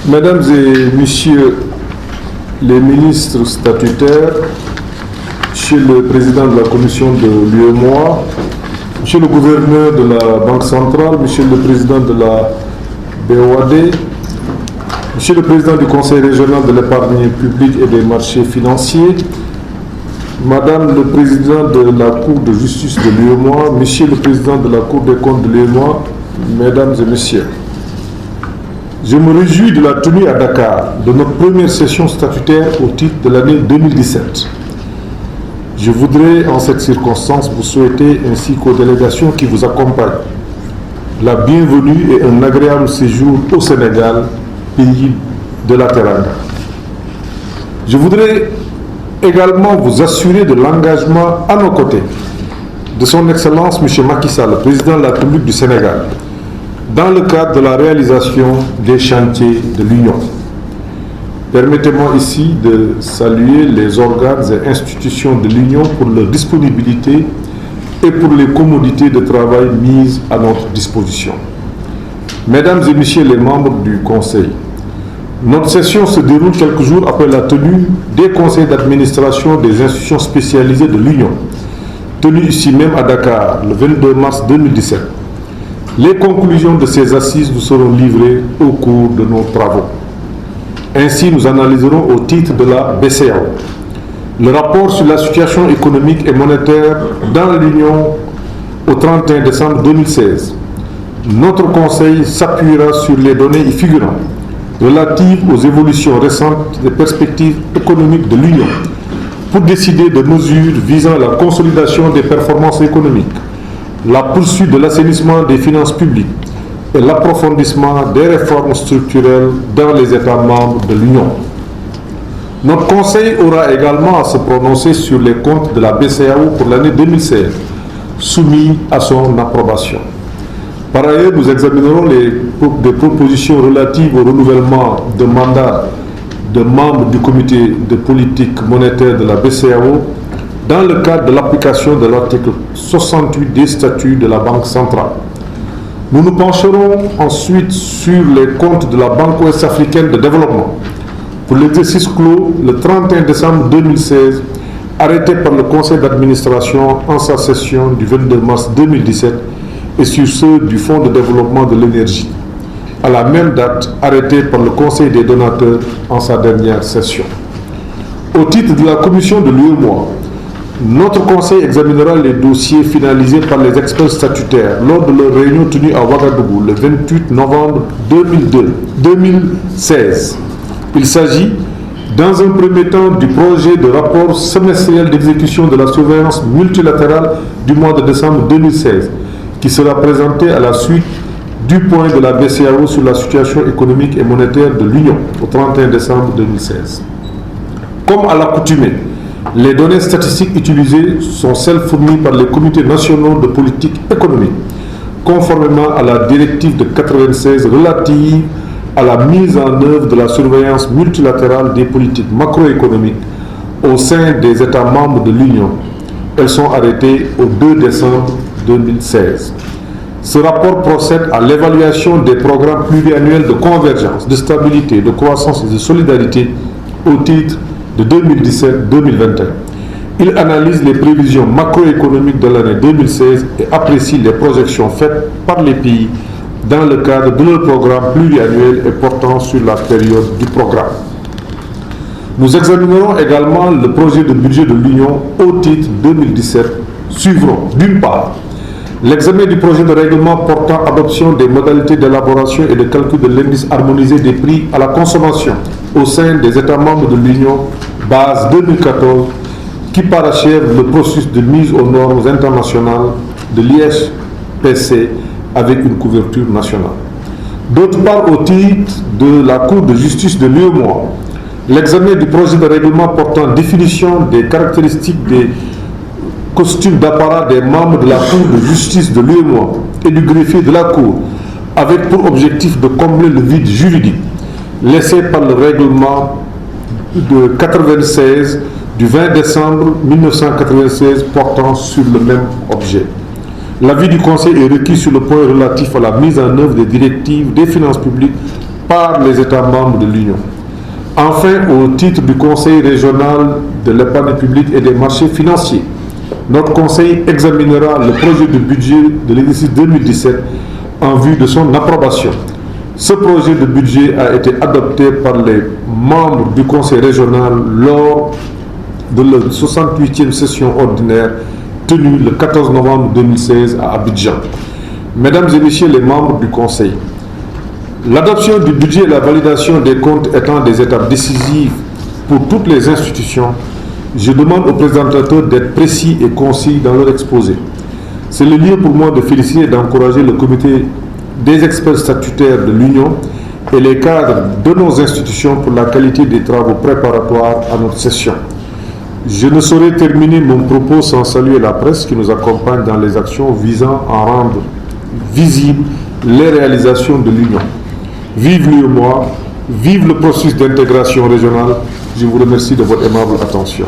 Mesdames et Messieurs les ministres statutaires, Monsieur le Président de la Commission de l'UEMOA, Monsieur le Gouverneur de la Banque centrale, Monsieur le Président de la BOAD, Monsieur le Président du Conseil régional de l'épargne publique et des marchés financiers, Madame le Président de la Cour de justice de l'UEMOA, Monsieur le Président de la Cour des comptes de l'UEMOA, Mesdames et Messieurs, je me réjouis de la tenue à Dakar de notre première session statutaire au titre de l'année 2017. Je voudrais en cette circonstance vous souhaiter ainsi qu'aux délégations qui vous accompagnent la bienvenue et un agréable séjour au Sénégal, pays de la Teranga. Je voudrais également vous assurer de l'engagement à nos côtés de son Excellence M. Macky Sall, le Président de la République du Sénégal, dans le cadre de la réalisation des chantiers de l'Union. Permettez-moi ici de saluer les organes et institutions de l'Union pour leur disponibilité et pour les commodités de travail mises à notre disposition. Mesdames et Messieurs les membres du Conseil, notre session se déroule quelques jours après la tenue des conseils d'administration des institutions spécialisées de l'Union, tenue ici même à Dakar le 22 mars 2017. Les conclusions de ces assises nous seront livrées au cours de nos travaux. Ainsi, nous analyserons au titre de la BCEAO le rapport sur la situation économique et monétaire dans l'Union au 31 décembre 2016. Notre Conseil s'appuiera sur les données y figurant relatives aux évolutions récentes des perspectives économiques de l'Union pour décider de mesures visant la consolidation des performances économiques, la poursuite de l'assainissement des finances publiques et l'approfondissement des réformes structurelles dans les États membres de l'Union. Notre Conseil aura également à se prononcer sur les comptes de la BCEAO pour l'année 2016, soumis à son approbation. Par ailleurs, nous examinerons des propositions relatives au renouvellement de mandat de membres du comité de politique monétaire de la BCEAO dans le cadre de l'application de l'article 68 des statuts de la Banque centrale. Nous nous pencherons ensuite sur les comptes de la Banque ouest-africaine de développement pour l'exercice clos le 31 décembre 2016, arrêté par le Conseil d'administration en sa session du 22 mars 2017, et sur ceux du Fonds de développement de l'énergie, à la même date arrêté par le Conseil des donateurs en sa dernière session. Au titre de la commission de l'UEMOA, notre Conseil examinera les dossiers finalisés par les experts statutaires lors de leur réunion tenue à Ouagadougou le 28 novembre 2016. Il s'agit, dans un premier temps, du projet de rapport semestriel d'exécution de la surveillance multilatérale du mois de décembre 2016, qui sera présenté à la suite du point de la BCEAO sur la situation économique et monétaire de l'Union au 31 décembre 2016. Comme à l'accoutumée, les données statistiques utilisées sont celles fournies par les comités nationaux de politique économique, conformément à la directive de 1996 relative à la mise en œuvre de la surveillance multilatérale des politiques macroéconomiques au sein des États membres de l'Union. Elles sont arrêtées au 2 décembre 2016. Ce rapport procède à l'évaluation des programmes pluriannuels de convergence, de stabilité, de croissance et de solidarité au titre de 2017-2021. Il analyse les prévisions macroéconomiques de l'année 2016 et apprécie les projections faites par les pays dans le cadre de leur programme pluriannuel et portant sur la période du programme. Nous examinerons également le projet de budget de l'Union au titre 2017. Suivront, d'une part, l'examen du projet de règlement portant adoption des modalités d'élaboration et de calcul de l'indice harmonisé des prix à la consommation au sein des États membres de l'Union, base 2014, qui parachève le processus de mise aux normes internationales de l'ISPC avec une couverture nationale. D'autre part, au titre de la Cour de justice de l'UEMOA, l'examen du projet de règlement portant définition des caractéristiques des costumes d'apparat des membres de la Cour de justice de l'UEMOA et du greffier de la Cour, avec pour objectif de combler le vide juridique laissé par le règlement de 96 du 20 décembre 1996 portant sur le même objet. L'avis du Conseil est requis sur le point relatif à la mise en œuvre des directives des finances publiques par les États membres de l'Union. Enfin, au titre du Conseil régional de l'épargne publique et des marchés financiers, notre Conseil examinera le projet de budget de l'exercice 2017 en vue de son approbation. Ce projet de budget a été adopté par les membres du Conseil régional lors de la 68e session ordinaire tenue le 14 novembre 2016 à Abidjan. Mesdames et messieurs les membres du Conseil, l'adoption du budget et la validation des comptes étant des étapes décisives pour toutes les institutions, je demande aux présentateurs d'être précis et concis dans leur exposé. C'est le lieu pour moi de féliciter et d'encourager le comité des experts statutaires de l'Union et les cadres de nos institutions pour la qualité des travaux préparatoires à notre session. Je ne saurais terminer mon propos sans saluer la presse qui nous accompagne dans les actions visant à rendre visibles les réalisations de l'Union. Vive l'UEMOA, vive le processus d'intégration régionale. Je vous remercie de votre aimable attention.